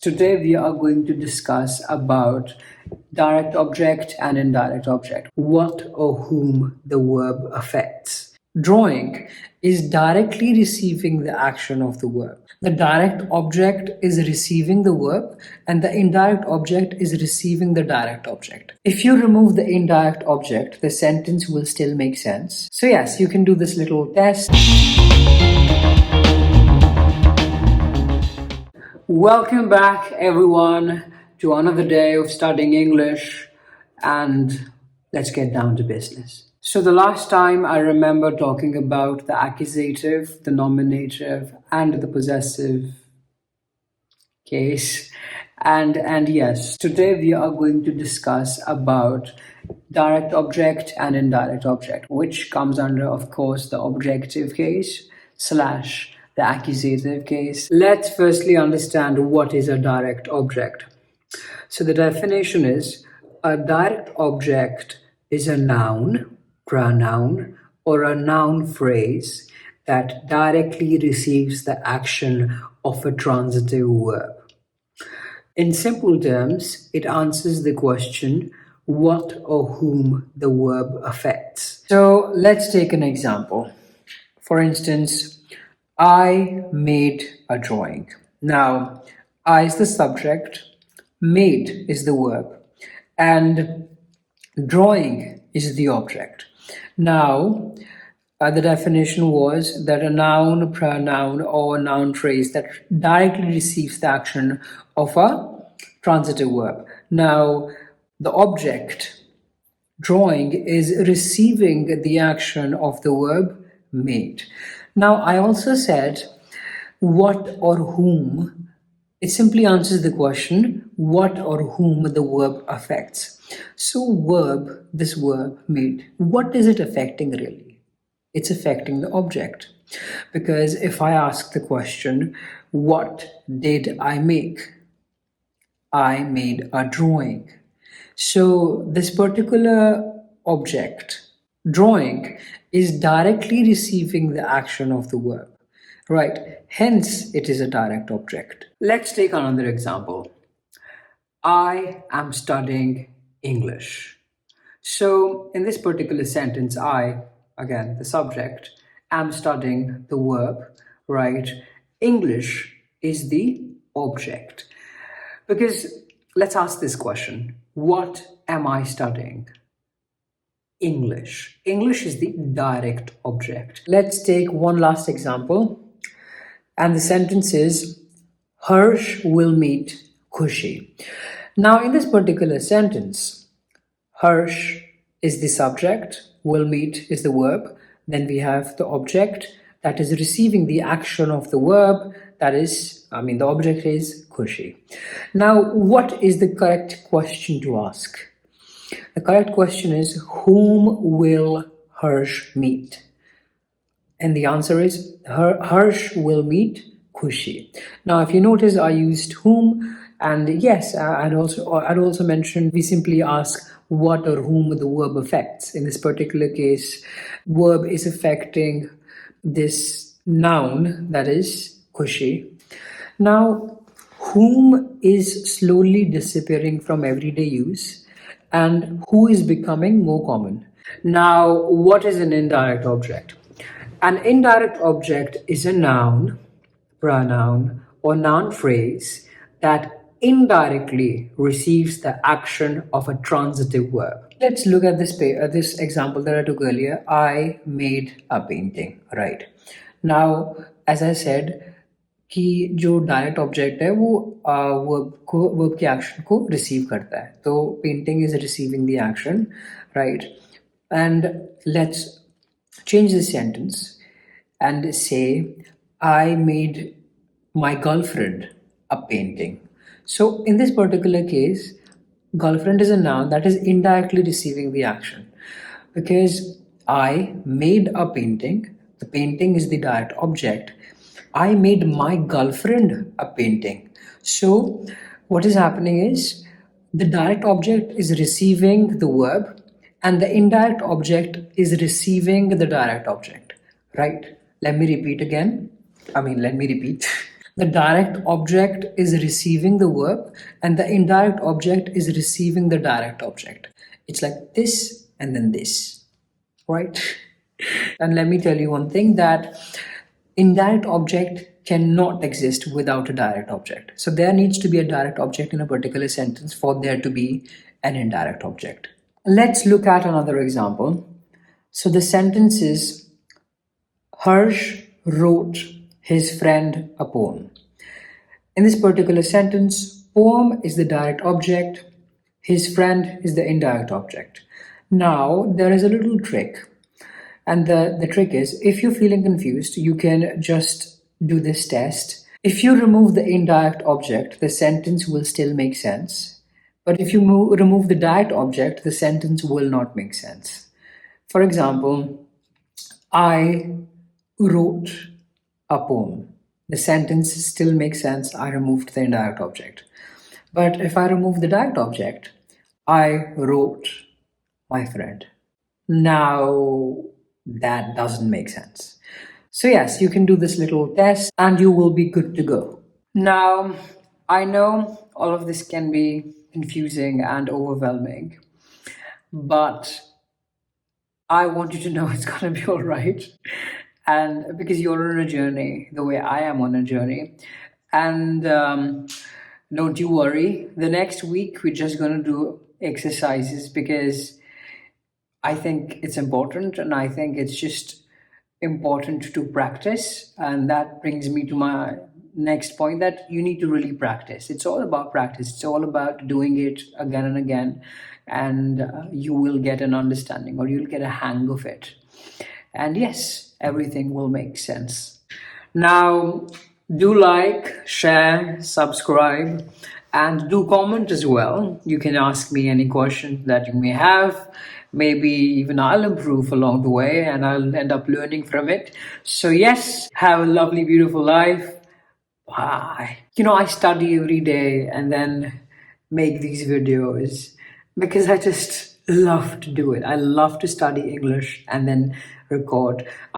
Today we are going to discuss about direct object and indirect object, what or whom the verb affects. Drawing is directly receiving the action of the verb. The direct object is receiving the verb and the indirect object is receiving the direct object. If you remove the indirect object, the sentence will still make sense. So yes, you can do this little test. Welcome back, everyone, to another day of studying English, and let's get down to business. So, the last time I remember talking about the accusative, the nominative, and the possessive case. And yes, today we are going to discuss about direct object and indirect object, which comes under, of course, the objective case slash the accusative case. Let's firstly understand what is a direct object. So the definition is a direct object is a noun, pronoun, or a noun phrase that directly receives the action of a transitive verb. In simple terms, it answers the question what or whom the verb affects. So let's take an example. For instance, I made a drawing. Now, I is the subject, made is the verb, and drawing is the object. Now, the definition was that a noun, pronoun, or noun phrase that directly receives the action of a transitive verb. Now, the object, drawing, is receiving the action of the verb made. Now, I also said what or whom. It simply answers the question what or whom the verb affects. So, verb, this verb made, what is it affecting really? It's affecting the object. Because if I ask the question, what did I make? I made a drawing. So, this particular object, drawing, is directly receiving the action of the verb, right? Hence, it is a direct object. Let's take another example. I am studying English. So, in this particular sentence, I, again, the subject, am studying the verb, right? English is the object. Because let's ask this question, what am I studying? English. English is the direct object. Let's take one last example. And the sentence is, Harsh will meet Khushi. Now, in this particular sentence, Harsh is the subject, will meet is the verb. Then we have the object that is receiving the action of the verb. That is, the object is Khushi. Now, what is the correct question to ask? The correct question is, whom will Harsh meet? And the answer is, Harsh will meet Khushi. Now, if you notice, I used whom, and yes, I'd also mentioned we simply ask what or whom the verb affects. In this particular case, verb is affecting this noun, that is Khushi. Now, whom is slowly disappearing from everyday use, and who is becoming more common. Now, what is an indirect object? An indirect object is a noun, pronoun, or noun phrase that indirectly receives the action of a transitive verb. Let's look at this example that I took earlier. I made a painting, right? Now, as I said, कि जो direct object है वो verb के action को receive करता है, तो painting is receiving the action, right? And let's change this sentence and से I made my girlfriend a painting. So in this particular case, girlfriend is a noun that is indirectly receiving the action, because I made a painting, the painting is the direct object. I made my girlfriend a painting. So what is happening is the direct object is receiving the verb and the indirect object is receiving the direct object, right? Let me repeat. The direct object is receiving the verb, and the indirect object is receiving the direct object. It's like this and then this, right? And let me tell you one thing, that indirect object cannot exist without a direct object. So there needs to be a direct object in a particular sentence for there to be an indirect object. Let's look at another example. So the sentence is Harsh wrote his friend a poem. In this particular sentence, poem is the direct object, his friend is the indirect object. Now, there is a little trick. And the trick is, if you're feeling confused, you can just do this test. If you remove the indirect object, the sentence will still make sense. But if you remove the direct object, the sentence will not make sense. For example, I wrote a poem. The sentence still makes sense. I removed the indirect object. But if I remove the direct object, I wrote my friend. Now that doesn't make sense. So, yes, you can do this little test and you will be good to go. Now, I know all of this can be confusing and overwhelming, but I want you to know it's gonna be all right. And because you're on a journey, the way I am on a journey. And don't you worry, the next week we're just gonna do exercises because I think it's important and I think it's just important to practice. And that brings me to my next point, that you need to really practice. It's all about practice, it's all about doing it again and again. And you will get an understanding or you'll get a hang of it. And yes, everything will make sense. Now, do like, share, subscribe, and do comment as well. You can ask me any questions that you may have. Maybe even I'll improve along the way and I'll end up learning from it. So, yes, have a lovely, beautiful life. Bye. I study every day and then make these videos because I just love to do it. I love to study English and then record.